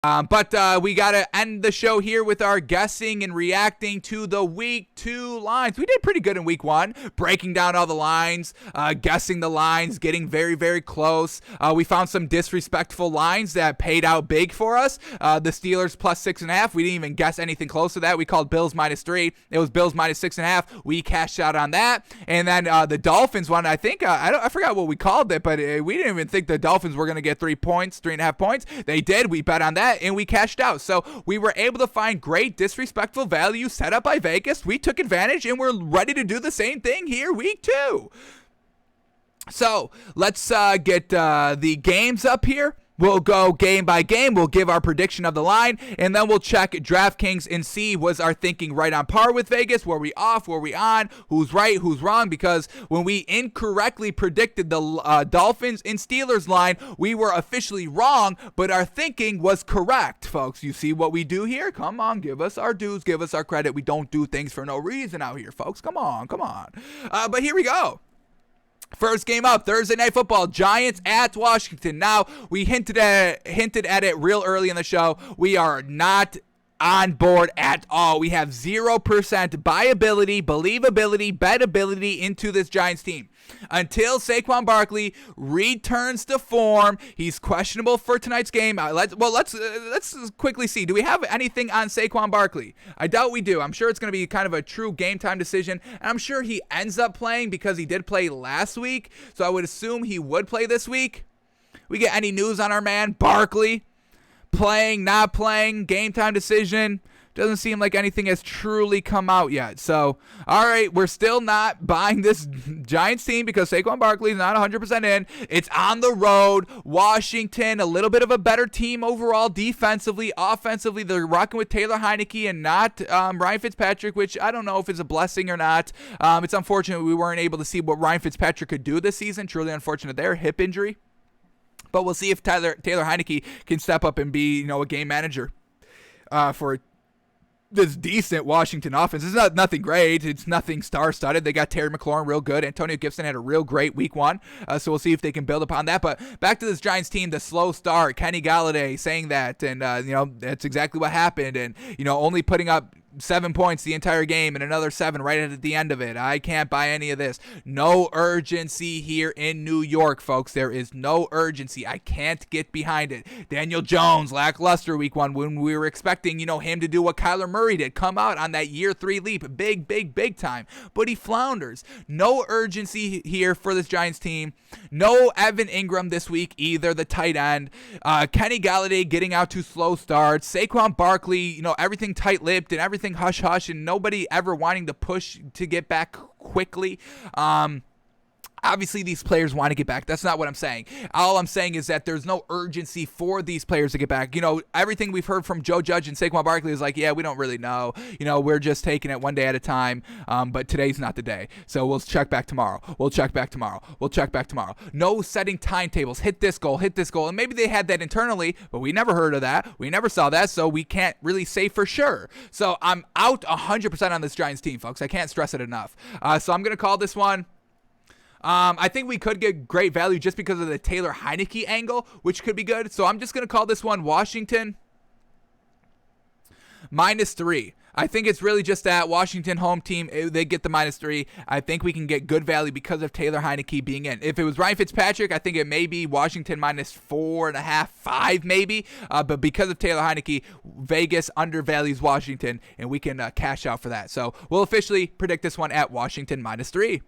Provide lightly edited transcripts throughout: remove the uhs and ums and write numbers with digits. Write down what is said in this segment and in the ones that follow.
But we got to end the show here with our guessing and reacting to the week 2 lines. We did pretty good in week 1, breaking down all the lines, guessing the lines, getting very, very close. We found some disrespectful lines that paid out big for us. The Steelers plus 6.5. We didn't even guess anything close to that. We called Bills -3. It was Bills -6.5. We cashed out on that. And then the Dolphins one, I think, I forgot what we called it, but we didn't even think the Dolphins were going to get 3 points, 3.5 points. They did. We bet on that. And we cashed out. So we were able to find great disrespectful value set up by Vegas. We took advantage, and we're ready to do the same thing here week 2. So let's get the games up here. We'll go game by game. We'll give our prediction of the line, and then we'll check DraftKings and see was our thinking right on par with Vegas? Were we off? Were we on? Who's right? Who's wrong? Because when we incorrectly predicted the Dolphins and Steelers line, we were officially wrong, but our thinking was correct, folks. You see what we do here? Come on, give us our dues, give us our credit. We don't do things for no reason out here, folks. Come on. But here we go. First game up, Thursday Night Football, Giants at Washington. Now, we hinted at it real early in the show. We are not on board at all. We have 0% buyability, believability, bettability into this Giants team. Until Saquon Barkley returns to form, he's questionable for tonight's game. Let's quickly see. Do we have anything on Saquon Barkley? I doubt we do. I'm sure it's going to be kind of a true game time decision, and I'm sure he ends up playing because he did play last week, so I would assume he would play this week. We get any news on our man Barkley? Playing, not playing, game time decision. Doesn't seem like anything has truly come out yet. So, all right, we're still not buying this Giants team because Saquon Barkley is not 100% in. It's on the road. Washington, a little bit of a better team overall defensively. Offensively, they're rocking with Taylor Heineke and not Ryan Fitzpatrick, which I don't know if it's a blessing or not. It's unfortunate we weren't able to see what Ryan Fitzpatrick could do this season. Truly unfortunate there, hip injury. But we'll see if Taylor Heineke can step up and be, a game manager for this decent Washington offense. It's nothing great. It's nothing star-studded. They got Terry McLaurin real good. Antonio Gibson had a real great week 1. So we'll see if they can build upon that. But back to this Giants team, the slow start. Kenny Galladay saying that. And, that's exactly what happened. And, only putting up 7 points the entire game and another 7 right at the end of it. I can't buy any of this. No urgency here in New York, folks. There is no urgency. I can't get behind it. Daniel Jones, lackluster week 1 when we were expecting, him to do what Kyler Murray did. Come out on that year 3 leap. Big time. But he flounders. No urgency here for this Giants team. No Evan Ingram this week either, the tight end. Kenny Galladay getting out to slow starts. Saquon Barkley, everything tight-lipped and everything hush-hush and nobody ever wanting to push to get back quickly. Obviously, these players want to get back. That's not what I'm saying. All I'm saying is that there's no urgency for these players to get back. Everything we've heard from Joe Judge and Saquon Barkley is like, yeah, we don't really know. We're just taking it one day at a time, but today's not the day. So we'll check back tomorrow. We'll check back tomorrow. No setting timetables. Hit this goal. And maybe they had that internally, but we never heard of that. We never saw that, so we can't really say for sure. So I'm out 100% on this Giants team, folks. I can't stress it enough. So I'm going to call this one. I think we could get great value just because of the Taylor Heineke angle, which could be good. So I'm just going to call this one Washington -3. I think it's really just that Washington home team, they get the -3. I think we can get good value because of Taylor Heineke being in. If it was Ryan Fitzpatrick, I think it may be Washington -4.5, 5 maybe. But because of Taylor Heineke, Vegas undervalues Washington, and we can cash out for that. So we'll officially predict this one at Washington -3.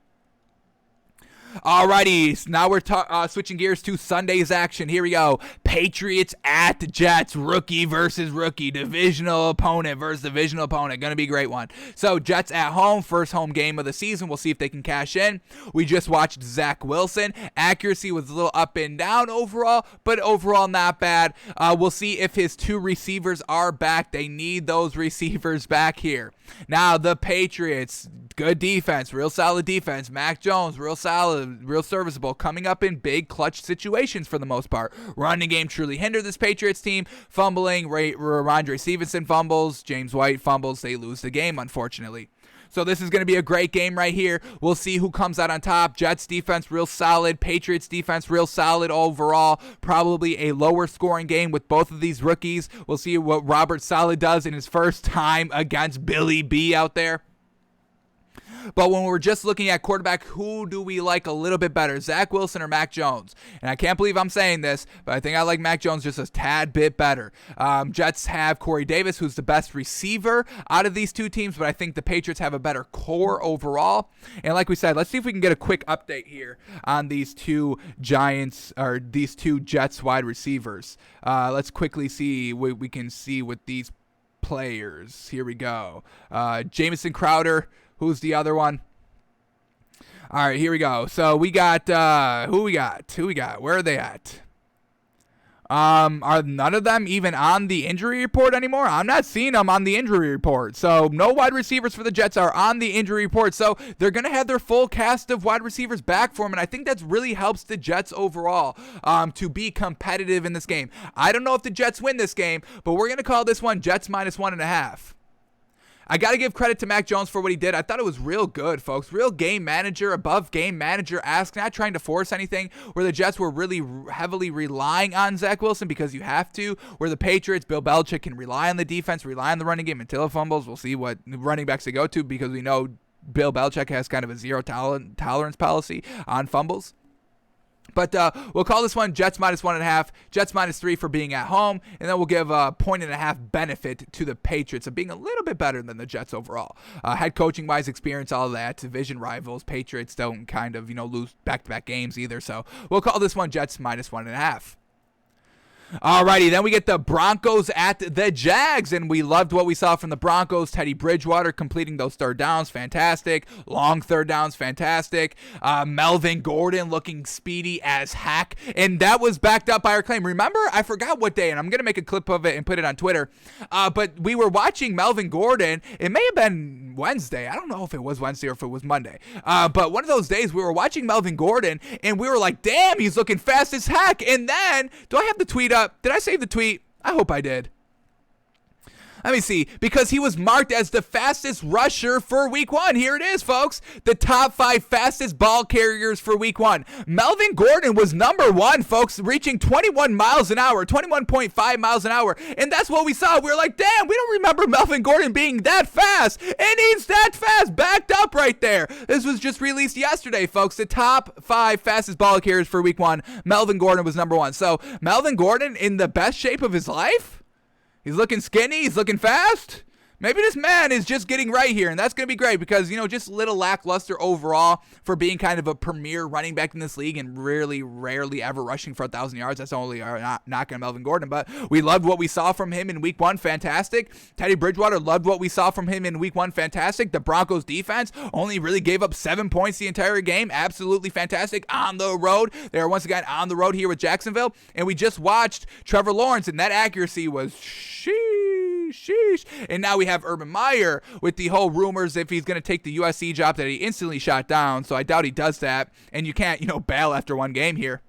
Alrighty, so now we're switching gears to Sunday's action. Here we go. Patriots at the Jets. Rookie versus rookie. Divisional opponent versus divisional opponent. Going to be a great one. So, Jets at home. First home game of the season. We'll see if they can cash in. We just watched Zach Wilson. Accuracy was a little up and down overall, but overall not bad. We'll see if his 2 receivers are back. They need those receivers back here. Now, the Patriots. Good defense. Real solid defense. Mac Jones. Real solid. Real serviceable. Coming up in big clutch situations for the most part. Running game truly hindered this Patriots team. Fumbling. Ramondre Stevenson fumbles. James White fumbles. They lose the game, unfortunately. So this is going to be a great game right here. We'll see who comes out on top. Jets defense real solid. Patriots defense real solid overall. Probably a lower scoring game with both of these rookies. We'll see what Robert Saleh does in his first time against Billy B out there. But when we're just looking at quarterback, who do we like a little bit better, Zach Wilson or Mac Jones? And I can't believe I'm saying this, but I think I like Mac Jones just a tad bit better. Jets have Corey Davis, who's the best receiver out of these two teams, but I think the Patriots have a better core overall. And like we said, let's see if we can get a quick update here on these two Jets wide receivers. Let's quickly see what we can see with these players. Here we go. Jamison Crowder. Who's the other one? All right, here we go. So we got, who we got? Where are they at? Are none of them even on the injury report anymore? I'm not seeing them on the injury report. So no wide receivers for the Jets are on the injury report. So they're going to have their full cast of wide receivers back for them. And I think that really helps the Jets overall to be competitive in this game. I don't know if the Jets win this game, but we're going to call this one Jets -1.5. I got to give credit to Mac Jones for what he did. I thought it was real good, folks. Real game manager, above game manager-esque, not trying to force anything, where the Jets were really heavily relying on Zach Wilson because you have to, where the Patriots, Bill Belichick can rely on the defense, rely on the running game until it fumbles. We'll see what running backs they go to because we know Bill Belichick has kind of a zero tolerance policy on fumbles. But we'll call this one Jets -1.5, Jets -3 for being at home, and then we'll give a 1.5 benefit to the Patriots of being a little bit better than the Jets overall. Head coaching-wise, experience, all of that, division rivals. Patriots don't kind of, lose back-to-back games either, so we'll call this one Jets -1.5. Alrighty, then we get the Broncos at the Jags, and we loved what we saw from the Broncos. Teddy Bridgewater completing those third downs, fantastic. Long third downs, fantastic. Melvin Gordon looking speedy as heck, and that was backed up by our claim. Remember, I forgot what day, and I'm going to make a clip of it and put it on Twitter, but we were watching Melvin Gordon. It may have been Wednesday. I don't know if it was Wednesday or if it was Monday, but one of those days we were watching Melvin Gordon, and we were like, damn, he's looking fast as heck. And then, do I have the tweet up? Did I save the tweet? I hope I did. Let me see, because he was marked as the fastest rusher for week 1. Here it is, folks. The top 5 fastest ball carriers for week 1. Melvin Gordon was number 1, folks, reaching 21 miles an hour, 21.5 miles an hour. And that's what we saw. We were like, damn, we don't remember Melvin Gordon being that fast. And he's that fast, backed up right there. This was just released yesterday, folks. The top 5 fastest ball carriers for week 1. Melvin Gordon was number 1. So Melvin Gordon in the best shape of his life? He's looking skinny. He's looking fast. Maybe this man is just getting right here, and that's going to be great because, just a little lackluster overall for being kind of a premier running back in this league and really rarely ever rushing for 1,000 yards. That's only knocking Melvin Gordon, but we loved what we saw from him in week 1. Fantastic. Teddy Bridgewater loved what we saw from him in week 1. Fantastic. The Broncos defense only really gave up 7 points the entire game. Absolutely fantastic. On the road. They are once again on the road here with Jacksonville, and we just watched Trevor Lawrence, and that accuracy was sheesh. And now we have Urban Meyer with the whole rumors if he's going to take the USC job that he instantly shot down. So I doubt he does that. And you can't, bail after one game here.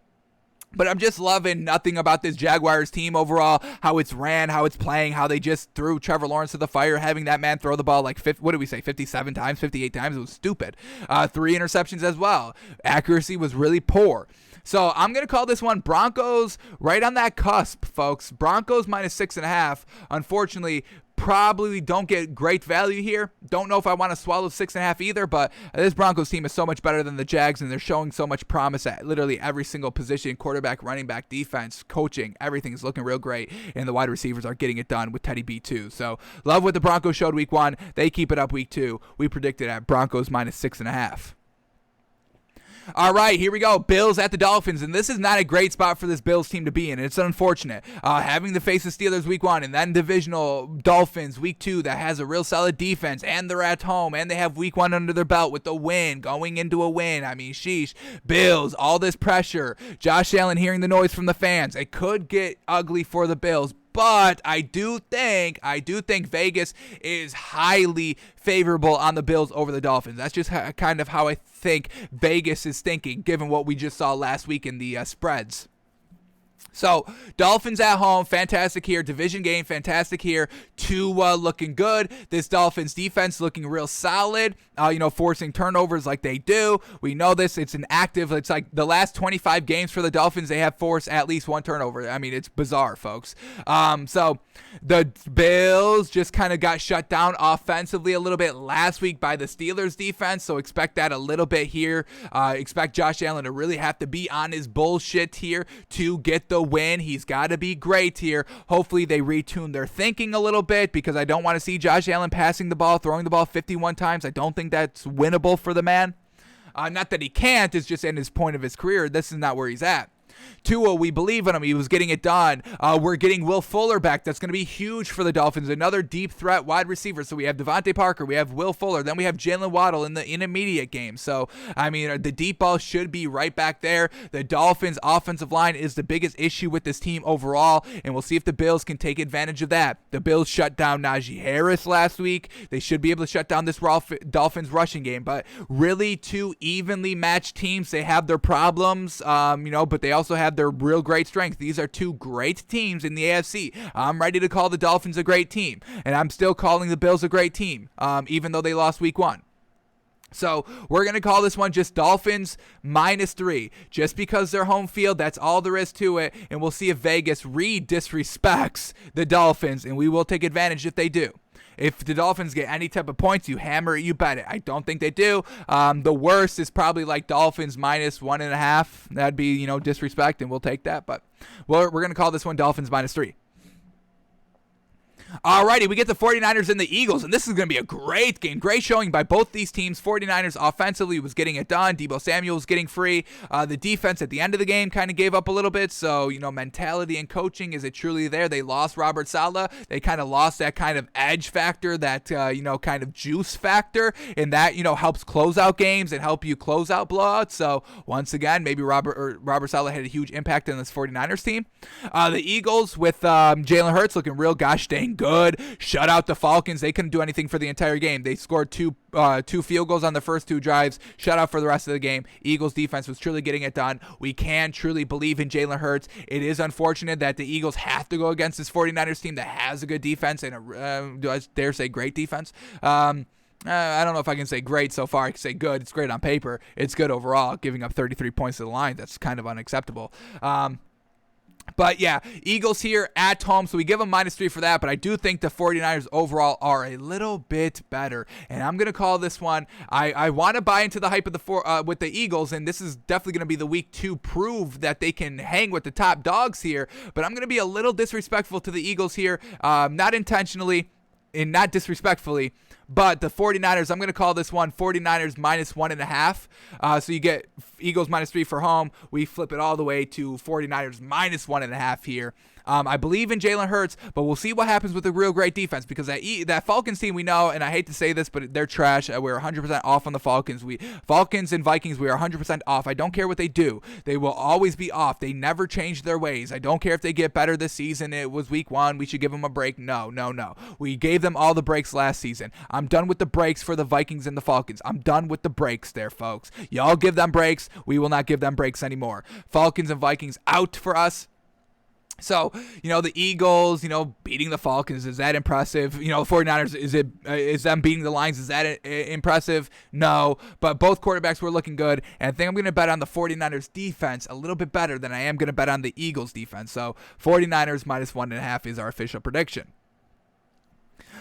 But I'm just loving nothing about this Jaguars team overall, how it's ran, how it's playing, how they just threw Trevor Lawrence to the fire, having that man throw the ball like, 57 times, 58 times. It was stupid. 3 interceptions as well. Accuracy was really poor. So I'm going to call this one Broncos right on that cusp, folks. Broncos -6.5. Unfortunately, probably don't get great value here. Don't know if I want to swallow 6.5 either, but this Broncos team is so much better than the Jags, and they're showing so much promise at literally every single position, quarterback, running back, defense, coaching. Everything is looking real great, and the wide receivers are getting it done with Teddy B too. So love what the Broncos showed week 1. They keep it up week 2. We predicted at Broncos -6.5. All right, here we go. Bills at the Dolphins, and this is not a great spot for this Bills team to be in. It's unfortunate. Having to face the Steelers week 1 and then divisional Dolphins week 2 that has a real solid defense, and they're at home, and they have week 1 under their belt with the win, going into a win. I mean, sheesh. Bills, all this pressure. Josh Allen hearing the noise from the fans. It could get ugly for the Bills. But I do think Vegas is highly favorable on the Bills over the Dolphins. That's just kind of how I think Vegas is thinking, given what we just saw last week in the spreads. So, Dolphins at home, fantastic here. Division game, fantastic here. Tua looking good. This Dolphins defense looking real solid, forcing turnovers like they do. We know this. It's it's like the last 25 games for the Dolphins, they have forced at least one turnover. I mean, it's bizarre, folks. So, the Bills just kind of got shut down offensively a little bit last week by the Steelers defense, so expect that a little bit here. Expect Josh Allen to really have to be on his bullshit here to get the win. He's got to be great here. Hopefully they retune their thinking a little bit, because I don't want to see Josh Allen passing the ball, throwing the ball 51 times. I don't think that's winnable for the man. Not that he can't, it's just in his point of his career. This is not where he's at. Tua, we believe in him. He was getting it done. We're getting Will Fuller back. That's going to be huge for the Dolphins. Another deep threat wide receiver. So we have Devontae Parker. We have Will Fuller. Then we have Jalen Waddle in the intermediate game. So, I mean, the deep ball should be right back there. The Dolphins' offensive line is the biggest issue with this team overall, and we'll see if the Bills can take advantage of that. The Bills shut down Najee Harris last week. They should be able to shut down this Dolphins rushing game. But really, two evenly matched teams. They have their problems, but they also have their real great strength. These are two great teams in the AFC. I'm ready to call the Dolphins a great team, and I'm still calling the Bills a great team, even though they lost week 1. So we're going to call this one just Dolphins -3. Just because they're home field, that's all there is to it, and we'll see if Vegas disrespects the Dolphins, and we will take advantage if they do. If the Dolphins get any type of points, you hammer it, you bet it. I don't think they do. The worst is probably like Dolphins -1.5. That'd be, disrespect, and we'll take that. But we're going to call this one Dolphins -3. Alrighty, we get the 49ers and the Eagles, and this is going to be a great game. Great showing by both these teams. 49ers offensively was getting it done. Deebo Samuel was getting free. The defense at the end of the game kind of gave up a little bit, so, mentality and coaching, is it truly there? They lost Robert Saleh. They kind of lost that kind of edge factor, that, kind of juice factor, and that, helps close out games and help you close out blowouts. So, once again, maybe Robert Saleh had a huge impact on this 49ers team. The Eagles with Jalen Hurts looking real gosh dang good. Shut out the Falcons. They couldn't do anything for the entire game. They scored two field goals on the first 2 drives. Shut out for the rest of the game. Eagles defense was truly getting it done. We can truly believe in Jalen Hurts. It is unfortunate that the Eagles have to go against this 49ers team that has a good defense and do I dare say great defense? I don't know if I can say great so far. I can say good. It's great on paper. It's good overall. Giving up 33 points to the line, that's kind of unacceptable. But yeah, Eagles here at home, so we give them -3 for that, but I do think the 49ers overall are a little bit better, and I'm going to call this one. I want to buy into the hype of with the Eagles, and this is definitely going to be the week to prove that they can hang with the top dogs here, but I'm going to be a little disrespectful to the Eagles here, not intentionally and not disrespectfully. But the 49ers, I'm going to call this one 49ers -1.5. So you get Eagles -3 for home. We flip it all the way to 49ers -1.5 here. I believe in Jalen Hurts, but we'll see what happens with the real great defense, because that Falcons team, we know, and I hate to say this, but they're trash. We're 100% off on the Falcons. Falcons and Vikings, we are 100% off. I don't care what they do. They will always be off. They never change their ways. I don't care if they get better this season. It was week 1. We should give them a break. No. We gave them all the breaks last season. I'm done with the breaks for the Vikings and the Falcons. I'm done with the breaks there, folks. Y'all give them breaks. We will not give them breaks anymore. Falcons and Vikings out for us. So, the Eagles, beating the Falcons, is that impressive? 49ers, is them beating the Lions, is that impressive? No, but both quarterbacks were looking good, and I think I'm going to bet on the 49ers defense a little bit better than I am going to bet on the Eagles defense. So, 49ers -1.5 is our official prediction.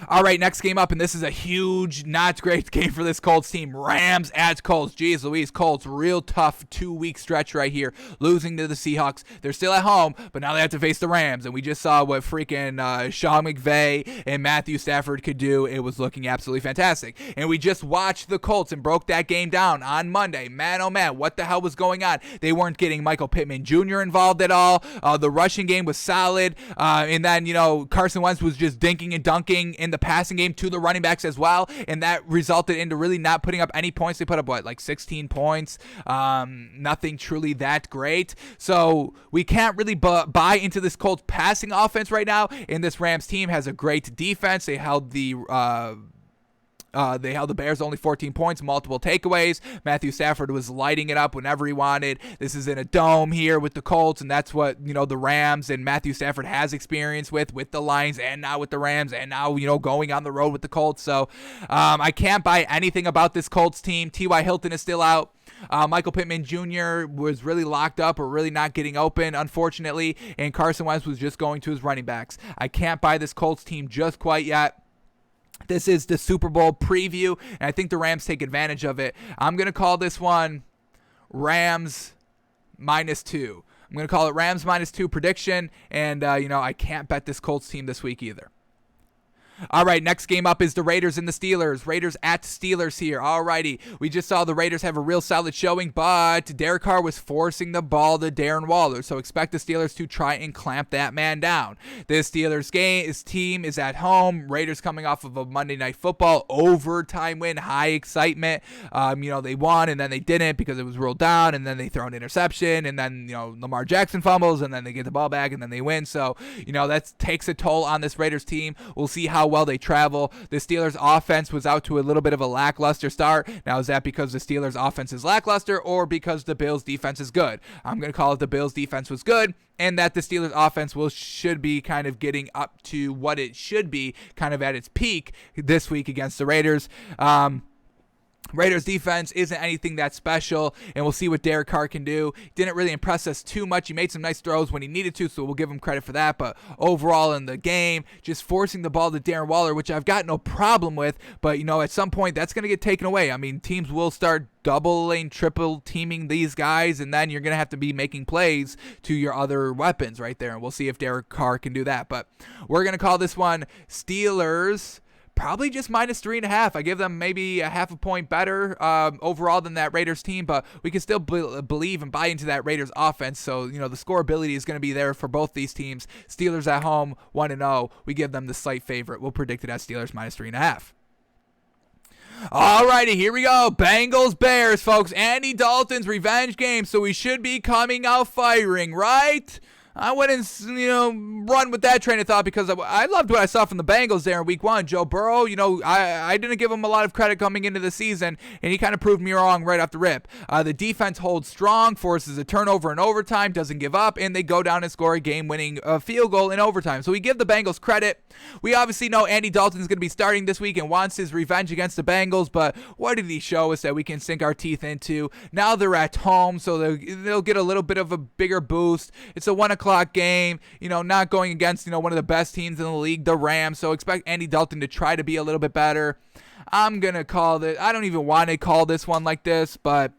All right, next game up, and this is a huge, not great game for this Colts team. Rams at Colts. Jeez Louise, Colts, real tough 2-week stretch right here, losing to the Seahawks. They're still at home, but now they have to face the Rams, and we just saw what freaking Sean McVay and Matthew Stafford could do. It was looking absolutely fantastic. And we just watched the Colts and broke that game down on Monday. Man, oh man, what the hell was going on? They weren't getting Michael Pittman Jr. involved at all. The rushing game was solid, and then, Carson Wentz was just dinking and dunking in the passing game to the running backs as well, and that resulted into really not putting up any points. They put up, 16 points? Nothing truly that great. So we can't really buy into this Colts passing offense right now, and this Rams team has a great defense. They held the They held the Bears only 14 points, multiple takeaways. Matthew Stafford was lighting it up whenever he wanted. This is in a dome here with the Colts, and that's what, the Rams and Matthew Stafford has experience with the Lions and now with the Rams and now, going on the road with the Colts. So I can't buy anything about this Colts team. T.Y. Hilton is still out. Michael Pittman Jr. was really locked up or really not getting open, unfortunately, and Carson Wentz was just going to his running backs. I can't buy this Colts team just quite yet. This is the Super Bowl preview, and I think the Rams take advantage of it. I'm going to call this one Rams -2. I'm going to call it Rams -2 prediction, and, I can't bet this Colts team this week either. All right, next game up is the Raiders and the Steelers. Raiders at Steelers here. All righty. We just saw the Raiders have a real solid showing, but Derek Carr was forcing the ball to Darren Waller, so expect the Steelers to try and clamp that man down. This Steelers team is at home. Raiders coming off of a Monday Night Football overtime win, high excitement. They won, and then they didn't because it was ruled down, and then they throw an interception, and then, Lamar Jackson fumbles, and then they get the ball back, and then they win. So, that takes a toll on this Raiders team. We'll see how well they travel. The Steelers offense was out to a little bit of a lackluster start. Now, is that because the Steelers offense is lackluster or because the Bills defense is good? I'm going to call it the Bills defense was good and that the Steelers offense should be kind of getting up to what it should be kind of at its peak this week against the Raiders. Raiders defense isn't anything that special, and we'll see what Derek Carr can do. Didn't really impress us too much. He made some nice throws when he needed to, so we'll give him credit for that. But overall in the game, just forcing the ball to Darren Waller, which I've got no problem with, but, at some point that's going to get taken away. I mean, teams will start doubling, triple teaming these guys, and then you're going to have to be making plays to your other weapons right there, and we'll see if Derek Carr can do that. But we're going to call this one Steelers probably just -3.5. I give them maybe a half a point better overall than that Raiders team, but we can still believe and buy into that Raiders offense. So, the scoreability is going to be there for both these teams. Steelers at home, 1-0. We give them the slight favorite. We'll predict it as Steelers -3.5. Alrighty, here we go. Bengals, Bears, folks. Andy Dalton's revenge game, so we should be coming out firing, right? I wouldn't, run with that train of thought because I loved what I saw from the Bengals there in week 1. Joe Burrow, I didn't give him a lot of credit coming into the season, and he kind of proved me wrong right off the rip. The defense holds strong, forces a turnover in overtime, doesn't give up, and they go down and score a game-winning field goal in overtime. So we give the Bengals credit. We obviously know Andy Dalton is going to be starting this week and wants his revenge against the Bengals, but what did he show us that we can sink our teeth into? Now they're at home, so they'll get a little bit of a bigger boost. It's a 1 o'clock game, not going against, one of the best teams in the league, the Rams, so expect Andy Dalton to try to be a little bit better. I'm going to call it, I don't even want to call this one like this, but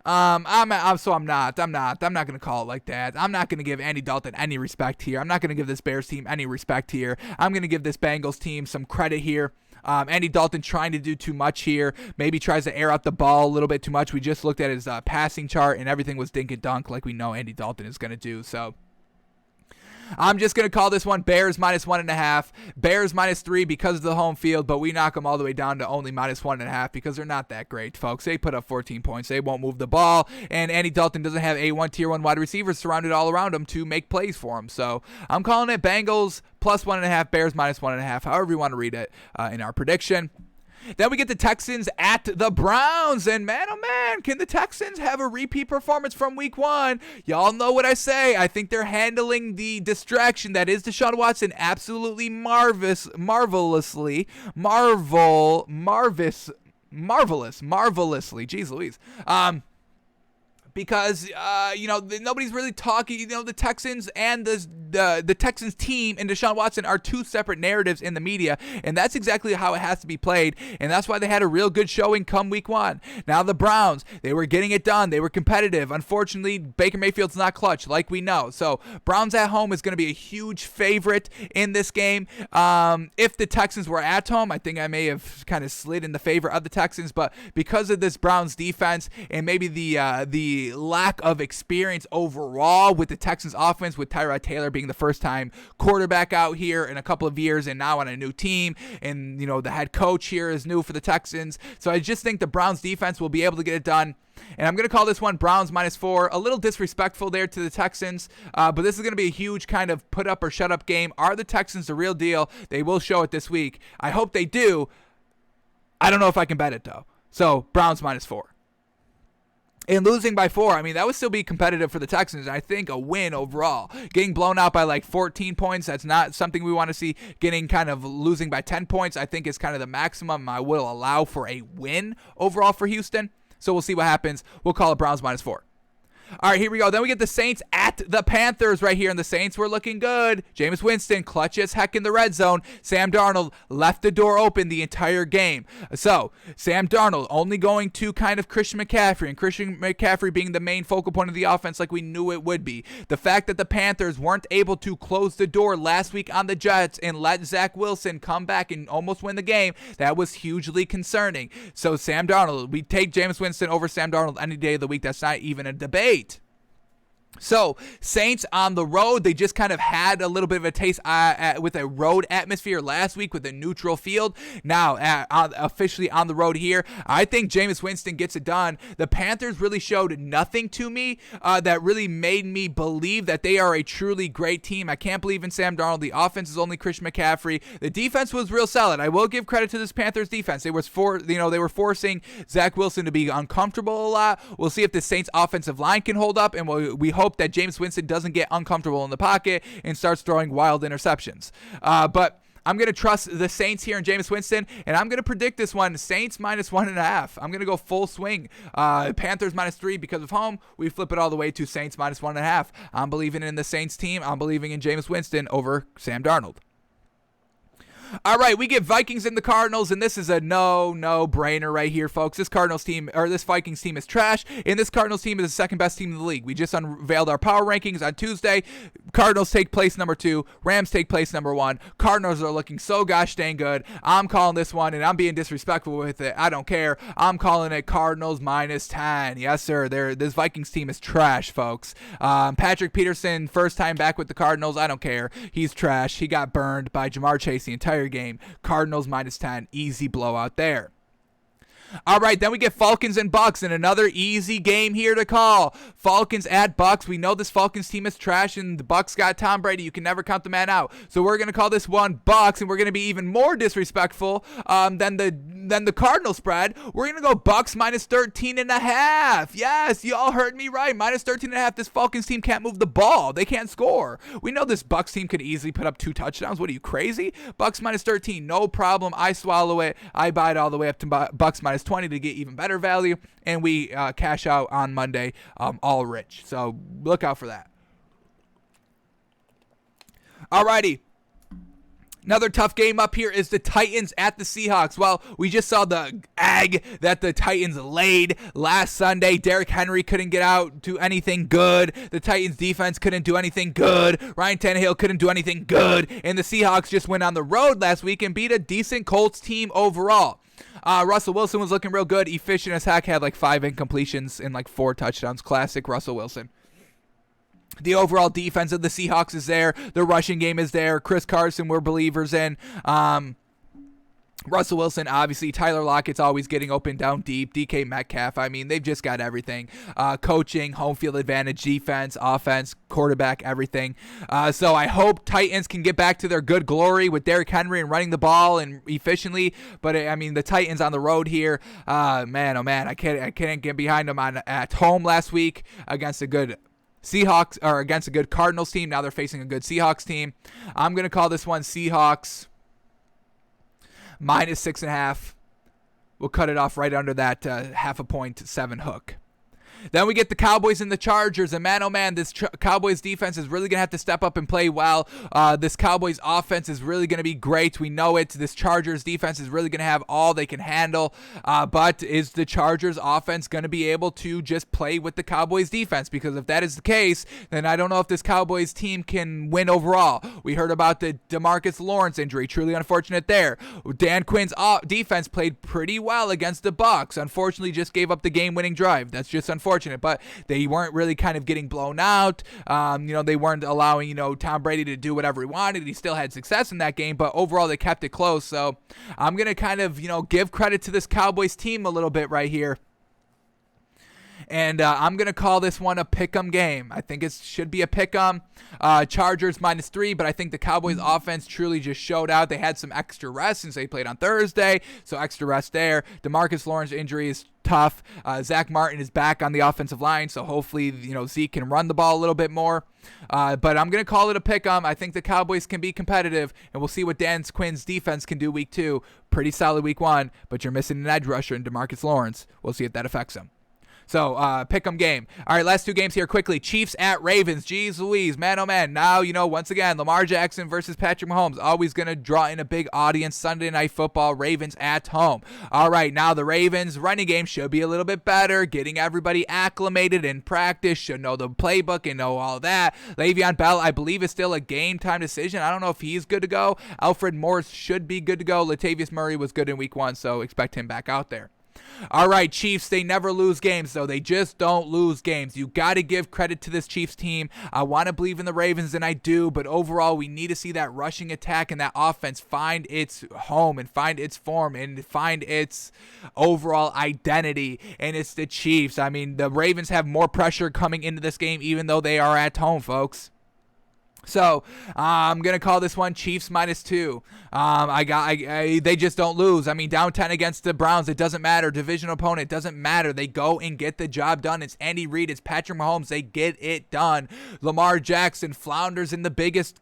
I'm not going to call it like that. I'm not going to give Andy Dalton any respect here. I'm not going to give this Bears team any respect here. I'm going to give this Bengals team some credit here. Andy Dalton trying to do too much here. Maybe tries to air out the ball a little bit too much. We just looked at his passing chart, and everything was dink and dunk like we know Andy Dalton is going to do, so I'm just going to call this one Bears -1.5. Bears -3 because of the home field, but we knock them all the way down to only -1.5 because they're not that great, folks. They put up 14 points. They won't move the ball, and Andy Dalton doesn't have tier 1 wide receivers surrounded all around him to make plays for him. So I'm calling it Bengals +1.5, Bears -1.5, however you want to read it in our prediction. Then we get the Texans at the Browns, and man, oh man, can the Texans have a repeat performance from week 1? Y'all know what I say. I think they're handling the distraction that is Deshaun Watson absolutely marvelously. Jeez Louise. Because, nobody's really talking. The Texans and the Texans team and Deshaun Watson are two separate narratives in the media, and that's exactly how it has to be played, and that's why they had a real good showing come week 1. Now the Browns, they were getting it done. They were competitive. Unfortunately, Baker Mayfield's not clutch, like we know. So Browns at home is going to be a huge favorite in this game. If the Texans were at home, I think I may have kind of slid in the favor of the Texans, but because of this Browns defense and maybe the lack of experience overall with the Texans offense, with Tyrod Taylor being the first time quarterback out here in a couple of years and now on a new team, and the head coach here is new for the Texans, so I just think the Browns defense will be able to get it done. And I'm going to call this one Browns -4. A little disrespectful there to the Texans, but this is going to be a huge kind of put up or shut up game. Are the Texans the real deal? They will show it this week. I hope they do. I don't know if I can bet it, though. So, Browns -4. And losing by 4, I mean, that would still be competitive for the Texans. And I think a win overall. Getting blown out by like 14 points, that's not something we want to see. Getting kind of losing by 10 points, I think is kind of the maximum I will allow for a win overall for Houston. So we'll see what happens. We'll call it Browns -4. All right, here we go. Then we get the Saints at the Panthers right here, and the Saints were looking good. Jameis Winston, clutch as heck in the red zone. Sam Darnold left the door open the entire game. So, Sam Darnold only going to kind of Christian McCaffrey, and Christian McCaffrey being the main focal point of the offense like we knew it would be. The fact that the Panthers weren't able to close the door last week on the Jets and let Zach Wilson come back and almost win the game, that was hugely concerning. So, Sam Darnold, we take Jameis Winston over Sam Darnold any day of the week. That's not even a debate. So, Saints on the road, they just kind of had a little bit of a taste with a road atmosphere last week with a neutral field. Now, officially on the road here, I think Jameis Winston gets it done. The Panthers really showed nothing to me that really made me believe that they are a truly great team. I can't believe in Sam Darnold. The offense is only Christian McCaffrey. The defense was real solid. I will give credit to this Panthers defense. They were forcing Zach Wilson to be uncomfortable a lot. We'll see if the Saints offensive line can hold up, and we hope that Jameis Winston doesn't get uncomfortable in the pocket and starts throwing wild interceptions. But I'm going to trust the Saints here and Jameis Winston, and I'm going to predict this one, Saints -1.5. I'm going to go full swing. Panthers -3 because of home. We flip it all the way to Saints -1.5. I'm believing in the Saints team. I'm believing in Jameis Winston over Sam Darnold. All right, we get Vikings and the Cardinals, and this is a no-brainer right here, folks. This Vikings team is trash, and this Cardinals team is the second best team in the league. We just unveiled our power rankings on Tuesday. Cardinals take place number 2. Rams take place number 1. Cardinals are looking so gosh dang good. I'm calling this one, and I'm being disrespectful with it. I don't care. I'm calling it Cardinals -10. Yes, sir. This Vikings team is trash, folks. Patrick Peterson, first time back with the Cardinals. I don't care. He's trash. He got burned by Jamar Chase the entire game. Cardinals -10, easy blowout there. All right, then we get Falcons and Bucks, and another easy game here to call. Falcons at Bucks. We know this Falcons team is trash, and the Bucks got Tom Brady. You can never count the man out. So we're going to call this one Bucks, and we're going to be even more disrespectful than the Cardinal spread. We're going to go Bucks -13.5. Yes, you all heard me right. -13.5. This Falcons team can't move the ball. They can't score. We know this Bucks team could easily put up 2 touchdowns. What are you, crazy? Bucks -13. No problem. I swallow it. I buy it all the way up to Bucks -20 to get even better value, and we cash out on Monday all rich. So look out for that. Alrighty. Another tough game up here is the Titans at the Seahawks. Well, we just saw the egg that the Titans laid last Sunday. Derrick Henry couldn't get out to anything good. The Titans defense couldn't do anything good. Ryan Tannehill couldn't do anything good. And the Seahawks just went on the road last week and beat a decent Colts team overall. Russell Wilson was looking real good. Efficient as heck. Had like 5 incompletions and like 4 touchdowns. Classic Russell Wilson. The overall defense of the Seahawks is there. The rushing game is there. Chris Carson, we're believers in. Russell Wilson, obviously. Tyler Lockett's always getting open down deep. DK Metcalf, I mean, they've just got everything. Coaching, home field advantage, defense, offense, quarterback, everything. So I hope Titans can get back to their good glory with Derrick Henry and running the ball and efficiently. But, I mean, the Titans on the road here, man, oh, man, I can't get behind them at home last week against a good Seahawks, or against a good Cardinals team. Now they're facing a good Seahawks team. I'm going to call this one Seahawks -6.5. We'll cut it off right under that half a point 7 hook. Then we get the Cowboys and the Chargers, and man, oh man, this Cowboys defense is really going to have to step up and play well. This Cowboys offense is really going to be great. We know it. This Chargers defense is really going to have all they can handle, but is the Chargers offense going to be able to just play with the Cowboys defense? Because if that is the case, then I don't know if this Cowboys team can win overall. We heard about the DeMarcus Lawrence injury. Truly unfortunate there. Dan Quinn's defense played pretty well against the Bucks. Unfortunately, just gave up the game-winning drive. That's just unfortunate. But they weren't really kind of getting blown out. They weren't allowing, Tom Brady to do whatever he wanted. He still had success in that game, but overall they kept it close. So I'm going to kind of, give credit to this Cowboys team a little bit right here. And I'm going to call this one a pick'em game. I think it should be a pick'em. Chargers -3, but I think the Cowboys offense truly just showed out. They had some extra rest since they played on Thursday, so extra rest there. DeMarcus Lawrence injury is tough. Zach Martin is back on the offensive line, so hopefully Zeke can run the ball a little bit more. But I'm going to call it a pick'em. I think the Cowboys can be competitive, and we'll see what Dan Quinn's defense can do week 2. Pretty solid week 1, but you're missing an edge rusher in DeMarcus Lawrence. We'll see if that affects him. So, pick'em game. All right, last 2 games here quickly. Chiefs at Ravens. Jeez Louise, man, oh man. Now, once again, Lamar Jackson versus Patrick Mahomes. Always going to draw in a big audience. Sunday Night Football, Ravens at home. All right, now the Ravens running game should be a little bit better. Getting everybody acclimated in practice. Should know the playbook and know all that. Le'Veon Bell, I believe, is still a game-time decision. I don't know if he's good to go. Alfred Morris should be good to go. Latavius Murray was good in week 1, so expect him back out there. All right, Chiefs, they never lose games, though. They just don't lose games. You got to give credit to this Chiefs team. I want to believe in the Ravens, and I do, but overall, we need to see that rushing attack and that offense find its home and find its form and find its overall identity, and it's the Chiefs. I mean, the Ravens have more pressure coming into this game, even though they are at home, folks. So I'm gonna call this one Chiefs -2. They just don't lose. I mean, down 10 against the Browns, it doesn't matter. Divisional opponent, it doesn't matter. They go and get the job done. It's Andy Reid, it's Patrick Mahomes. They get it done. Lamar Jackson flounders in the biggest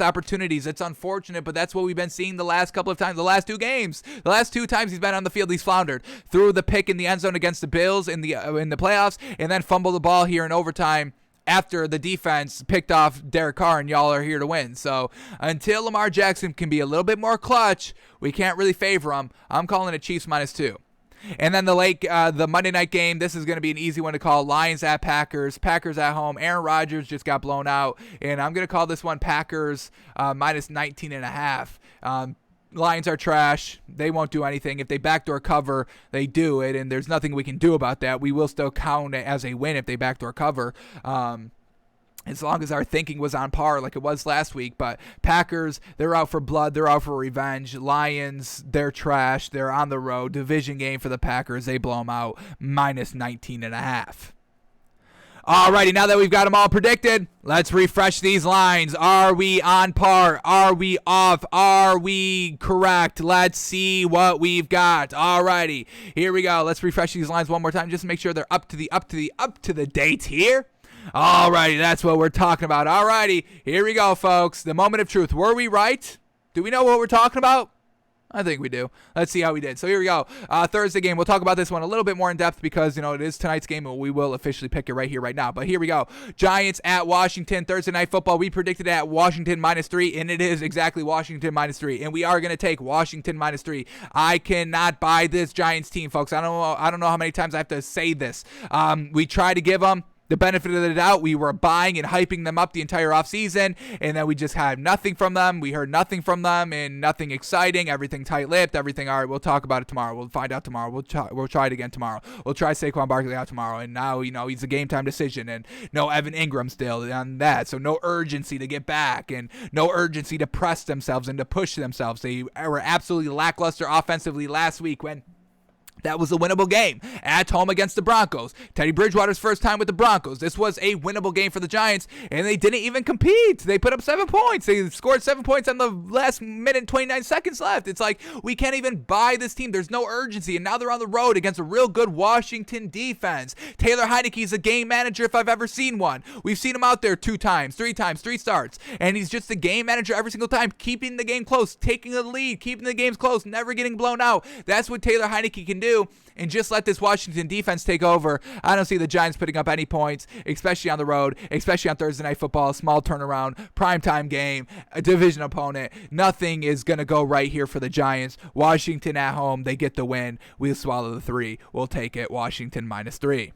opportunities. It's unfortunate, but that's what we've been seeing the last couple of times. The last 2 games, the last 2 times he's been on the field, he's floundered. Threw the pick in the end zone against the Bills in the playoffs, and then fumbled the ball here in overtime after the defense picked off Derek Carr, and y'all are here to win. So until Lamar Jackson can be a little bit more clutch, we can't really favor him. I'm calling it Chiefs -2. And then the Monday night game, this is going to be an easy one to call. Lions at Packers. Packers at home. Aaron Rodgers just got blown out, and I'm going to call this one Packers -19.5. Lions are trash. They won't do anything. If they backdoor cover, they do it, and there's nothing we can do about that. We will still count it as a win if they backdoor cover, as long as our thinking was on par like it was last week. But Packers, they're out for blood. They're out for revenge. Lions, they're trash. They're on the road. Division game for the Packers. They blow them out -19.5. Alrighty, now that we've got them all predicted, let's refresh these lines. Are we on par? Are we off? Are we correct? Let's see what we've got. Alrighty, here we go. Let's refresh these lines one more time just to make sure they're up to the date here. Alrighty, that's what we're talking about. Alrighty, here we go, folks. The moment of truth. Were we right? Do we know what we're talking about? I think we do. Let's see how we did. So here we go. Thursday game. We'll talk about this one a little bit more in depth because, it is tonight's game and we will officially pick it right here, right now. But here we go. Giants at Washington. Thursday Night Football. We predicted at Washington -3, and it is exactly Washington -3. And we are going to take Washington -3. I cannot buy this Giants team, folks. I don't know how many times I have to say this. We try to give them the benefit of the doubt. We were buying and hyping them up the entire offseason, and then we just had nothing from them. We heard nothing from them, and nothing exciting. Everything tight-lipped. Everything, all right, we'll talk about it tomorrow. We'll find out tomorrow. We'll try it again tomorrow. We'll try Saquon Barkley out tomorrow, and now, he's a game-time decision, and no Evan Ingram still on that, so no urgency to get back, and no urgency to press themselves and to push themselves. They were absolutely lackluster offensively last week when that was a winnable game at home against the Broncos. Teddy Bridgewater's first time with the Broncos. This was a winnable game for the Giants, and they didn't even compete. They put up 7 points. They scored 7 points on the last minute and 29 seconds left. It's like, we can't even buy this team. There's no urgency, and now they're on the road against a real good Washington defense. Taylor Heineke's a game manager if I've ever seen one. We've seen him out there 2 times, 3 times, 3 starts, and he's just a game manager every single time, keeping the game close, taking the lead, keeping the games close, never getting blown out. That's what Taylor Heineke can do. And just let this Washington defense take over. I don't see the Giants putting up any points, especially on the road, especially on Thursday Night Football, a small turnaround, primetime game, a division opponent. Nothing is going to go right here for the Giants. Washington at home, they get the win. We'll swallow the 3. We'll take it. Washington -3.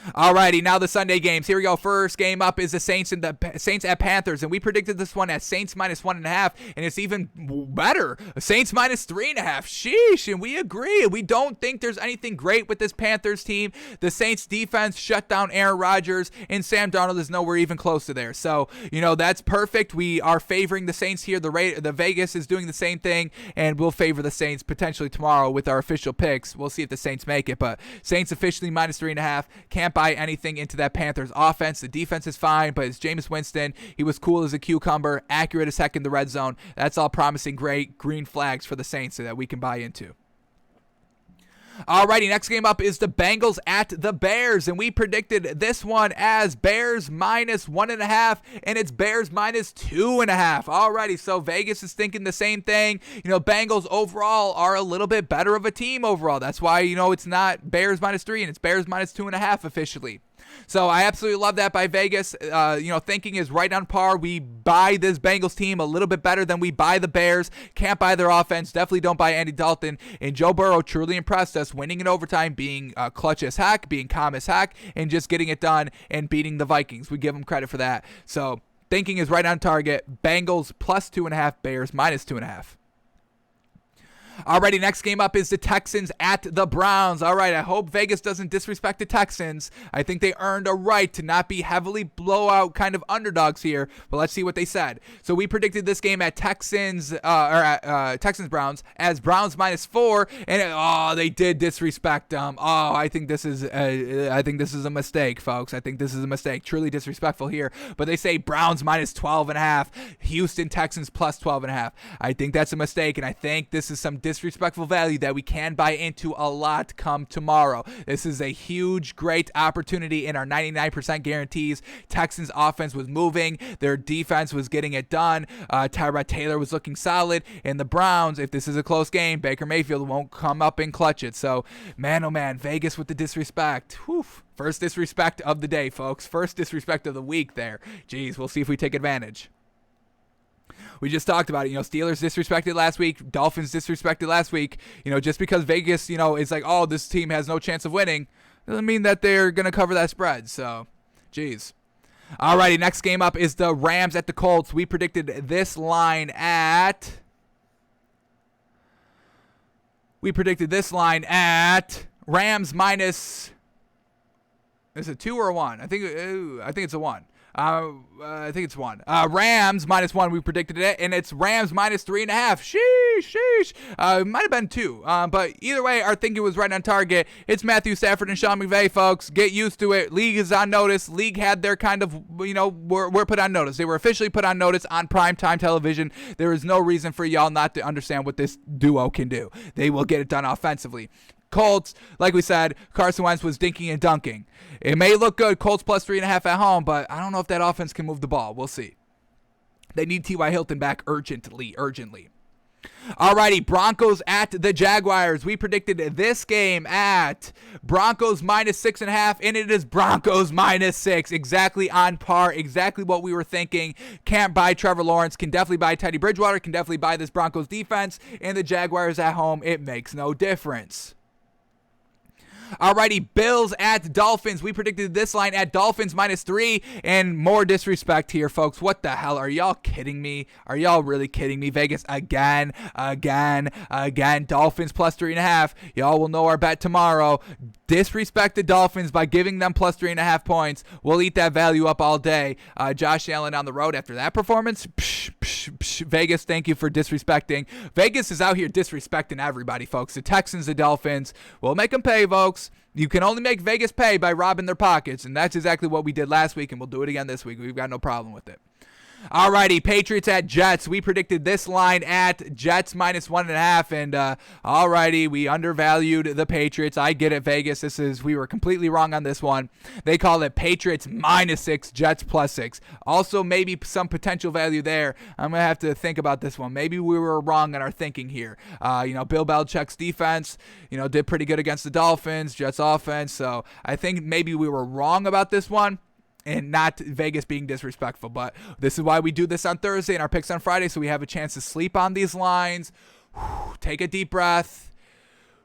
Alrighty, now the Sunday games. Here we go. First game up is the Saints at Panthers, and we predicted this one at Saints -1.5, and it's even better. Saints -3.5. Sheesh, and we agree. We don't think there's anything great with this Panthers team. The Saints defense shut down Aaron Rodgers, and Sam Darnold is nowhere even close to there. So, that's perfect. We are favoring the Saints here. The Vegas is doing the same thing, and we'll favor the Saints potentially tomorrow with our official picks. We'll see if the Saints make it, but Saints officially -3.5. Can't buy anything into that Panthers offense. The defense is fine, but it's Jameis Winston. He was cool as a cucumber, accurate as heck in the red zone. That's all promising great green flags for the Saints so that we can buy into. Alrighty, next game up is the Bengals at the Bears, and we predicted this one as Bears -1.5, and it's Bears -2.5. Alrighty, so Vegas is thinking the same thing. Bengals overall are a little bit better of a team overall. That's why, it's not Bears -3, and it's Bears -2.5 officially. So I absolutely love that by Vegas. Thinking is right on par. We buy this Bengals team a little bit better than we buy the Bears. Can't buy their offense. Definitely don't buy Andy Dalton. And Joe Burrow truly impressed us, winning in overtime, being clutch as heck, being calm as heck, and just getting it done and beating the Vikings. We give him credit for that. So thinking is right on target. Bengals +2.5, Bears -2.5. Alrighty, next game up is the Texans at the Browns. Alright, I hope Vegas doesn't disrespect the Texans. I think they earned a right to not be heavily blowout kind of underdogs here, but let's see what they said. So we predicted this game at Texans Browns as Browns -4, and they did disrespect them. I think this is a mistake, folks. I think this is a mistake. Truly disrespectful here. But they say Browns -12.5, Houston Texans +12.5. I think that's a mistake, and I think this is some disrespectful value that we can buy into a lot come tomorrow. This is a huge, great opportunity in our 99% guarantees. Texans offense was moving. Their defense was getting it done. Tyrod Taylor was looking solid. And the Browns, if this is a close game, Baker Mayfield won't come up and clutch it. So, man, oh man, Vegas with the disrespect. Whew. First disrespect of the day, folks. First disrespect of the week there. Jeez, we'll see if we take advantage. We just talked about it. Steelers disrespected last week. Dolphins disrespected last week. Just because Vegas, is like, oh, this team has no chance of winning, doesn't mean that they're going to cover that spread. So, geez. Alrighty, next game up is the Rams at the Colts. We predicted this line at Rams minus. Is it 2 or a 1? I think it's a 1. I think it's 1. Rams -1. We predicted it, and it's Rams -3.5. Sheesh. It might have been 2. But either way, our thinking was right on target. It's Matthew Stafford and Sean McVay, folks. Get used to it. League is on notice. League had their kind of, were put on notice. They were officially put on notice on primetime television. There is no reason for y'all not to understand what this duo can do. They will get it done offensively. Colts, like we said, Carson Wentz was dinking and dunking. It may look good, Colts +3.5 at home, but I don't know if that offense can move the ball. We'll see. They need T.Y. Hilton back urgently. Alrighty, Broncos at the Jaguars. We predicted this game at Broncos -6.5, and it is Broncos -6. Exactly on par, exactly what we were thinking. Can't buy Trevor Lawrence, can definitely buy Teddy Bridgewater, can definitely buy this Broncos defense, and the Jaguars at home, it makes no difference. Alrighty, Bills at Dolphins. We predicted this line at Dolphins -3, and more disrespect here, folks. What the hell? Are y'all kidding me? Are y'all really kidding me? Vegas again. Dolphins +3.5. Y'all will know our bet tomorrow. Disrespect the Dolphins by giving them +3.5 points. We'll eat that value up all day. Josh Allen on the road after that performance. Vegas, thank you for disrespecting. Vegas is out here disrespecting everybody, folks. The Texans, the Dolphins. We'll make them pay, folks. You can only make Vegas pay by robbing their pockets, and that's exactly what we did last week, and we'll do it again this week. We've got no problem with it. Alrighty, Patriots at Jets. We predicted this line at Jets -1.5, and alrighty, we undervalued the Patriots. I get it, Vegas. We were completely wrong on this one. They call it Patriots -6, Jets +6. Also, maybe some potential value there. I'm gonna have to think about this one. Maybe we were wrong in our thinking here. Bill Belichick's defense, did pretty good against the Dolphins. Jets offense. So I think maybe we were wrong about this one. And not Vegas being disrespectful. But this is why we do this on Thursday and our picks on Friday, so we have a chance to sleep on these lines. Take a deep breath.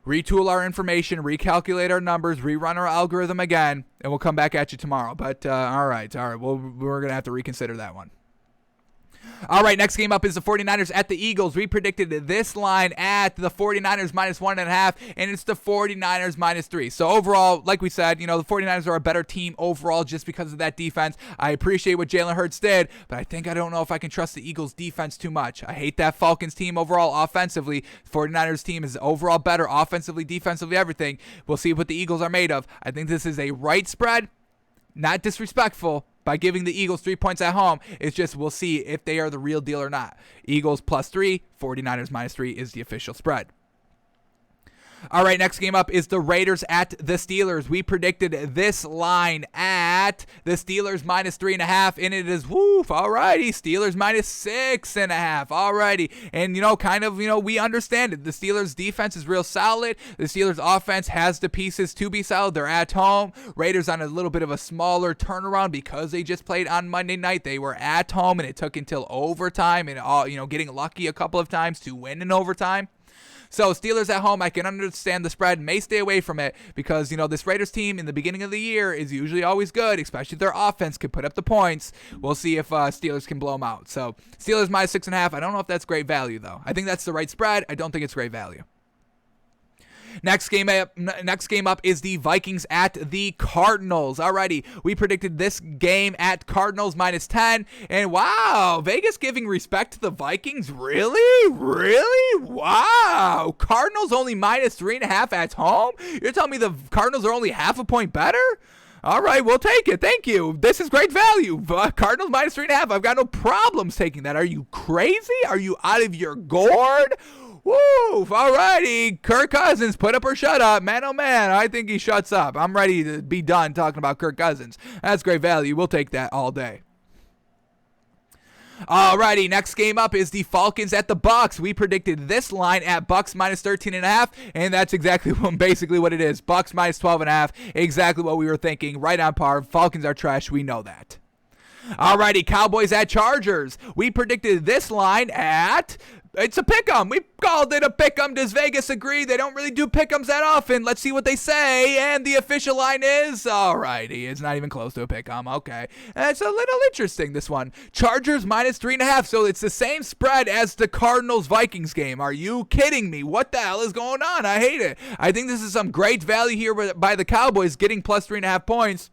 retool our information, recalculate our numbers, rerun our algorithm again, and we'll come back at you tomorrow. But all right. Well, we're going to have to reconsider that one. All right, next game up is the 49ers at the Eagles. We predicted this line at the 49ers minus 1.5, and it's the 49ers minus 3. So overall, like we said, the 49ers are a better team overall just because of that defense. I appreciate what Jalen Hurts did, but I don't know if I can trust the Eagles defense too much. I hate that Falcons team overall offensively. 49ers team is overall better offensively, defensively, everything. We'll see what the Eagles are made of. I think this is a right spread, not disrespectful, by giving the Eagles 3 points at home. It's just we'll see if they are the real deal or not. Eagles plus 3, 49ers minus 3 is the official spread. All right, next game up is the Raiders at the Steelers. We predicted this line at the Steelers minus 3.5, and it is, all righty, Steelers minus 6.5, all righty. And, we understand it. The Steelers defense is real solid. The Steelers offense has the pieces to be solid. They're at home. Raiders on a little bit of a smaller turnaround because they just played on Monday night. They were at home, and it took until overtime and, getting lucky a couple of times to win in overtime. So Steelers at home, I can understand the spread, may stay away from it because, this Raiders team in the beginning of the year is usually always good, especially if their offense can put up the points. We'll see if Steelers can blow them out. So Steelers minus 6.5. I don't know if that's great value, though. I think that's the right spread. I don't think it's great value. Next game up is the Vikings at the Cardinals. Alrighty, we predicted this game at Cardinals minus 10. And wow, Vegas giving respect to the Vikings? Really? Wow. Cardinals only minus 3.5 at home? You're telling me the Cardinals are only half a point better? All right, we'll take it. Thank you. This is great value. Cardinals minus 3.5. I've got no problems taking that. Are you crazy? Are you out of your gourd? Woo! Alrighty, Kirk Cousins, put up or shut up. Man, oh man, I think he shuts up. I'm ready to be done talking about Kirk Cousins. That's great value. We'll take that all day. Alrighty, next game up is the Falcons at the Bucks. We predicted this line at Bucks minus 13.5, and that's basically what it is. Bucks minus 12.5, exactly what we were thinking. Right on par. Falcons are trash. We know that. Alrighty, Cowboys at Chargers. We predicted this line at... It's a pick'em. We called it a pick'em. Does Vegas agree? They don't really do pick'ems that often. Let's see what they say. And the official line is, alrighty, it's not even close to a pick'em. Okay. It's a little interesting, this one. Chargers minus 3.5. So it's the same spread as the Cardinals-Vikings game. Are you kidding me? What the hell is going on? I hate it. I think this is some great value here by the Cowboys getting plus 3.5 points.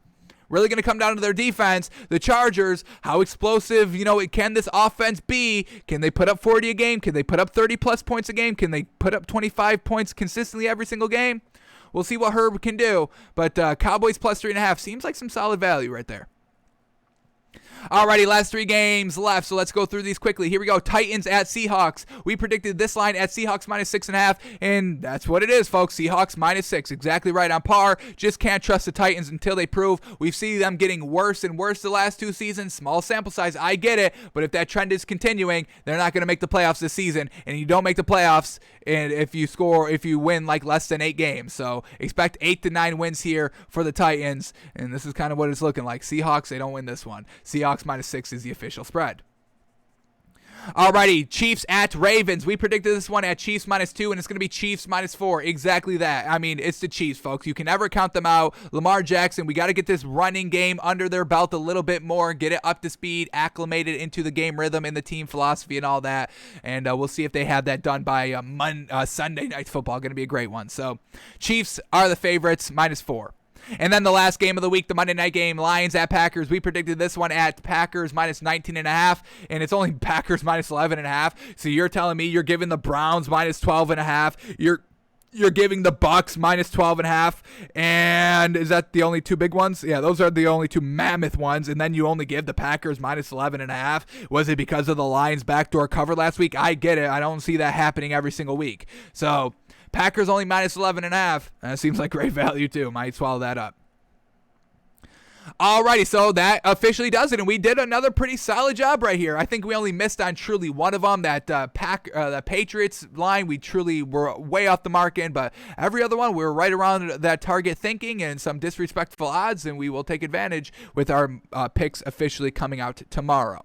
Really going to come down to their defense. The Chargers, how explosive, can this offense be? Can they put up 40 a game? Can they put up 30-plus points a game? Can they put up 25 points consistently every single game? We'll see what Herb can do. But Cowboys plus 3.5 seems like some solid value right there. Alrighty, last 3 games left, so let's go through these quickly. Here we go, Titans at Seahawks. We predicted this line at Seahawks minus 6.5, and that's what it is, folks. Seahawks minus 6, exactly right on par. Just can't trust the Titans until they prove. We've seen them getting worse and worse the last 2 seasons. Small sample size, I get it, but if that trend is continuing, they're not going to make the playoffs this season, and you don't make the playoffs and if you win like less than 8 games. So expect 8 to 9 wins here for the Titans, and this is kind of what it's looking like. Seahawks, they don't win this one. Seahawks minus 6 is the official spread. Alrighty, Chiefs at Ravens. We predicted this one at Chiefs minus 2, and it's going to be Chiefs minus 4. Exactly that. I mean, it's the Chiefs, folks. You can never count them out. Lamar Jackson, we got to get this running game under their belt a little bit more, get it up to speed, acclimated into the game rhythm and the team philosophy and all that. And we'll see if they have that done by Sunday Night Football. Going to be a great one. So, Chiefs are the favorites, minus 4. And then the last game of the week, the Monday night game, Lions at Packers. We predicted this one at Packers minus 19.5, and it's only Packers minus 11.5. So you're telling me you're giving the Browns minus 12.5. You're giving the Bucks minus 12.5. And is that the only 2 big ones? Yeah, those are the only 2 mammoth ones. And then you only give the Packers minus 11.5. Was it because of the Lions backdoor cover last week? I get it. I don't see that happening every single week. So Packers only minus 11.5. That seems like great value too. Might swallow that up. Alrighty, so that officially does it, and we did another pretty solid job right here. I think we only missed on truly one of them, that the Patriots line. We truly were way off the mark in, but every other one we were right around that target thinking and some disrespectful odds, and we will take advantage with our picks officially coming out tomorrow.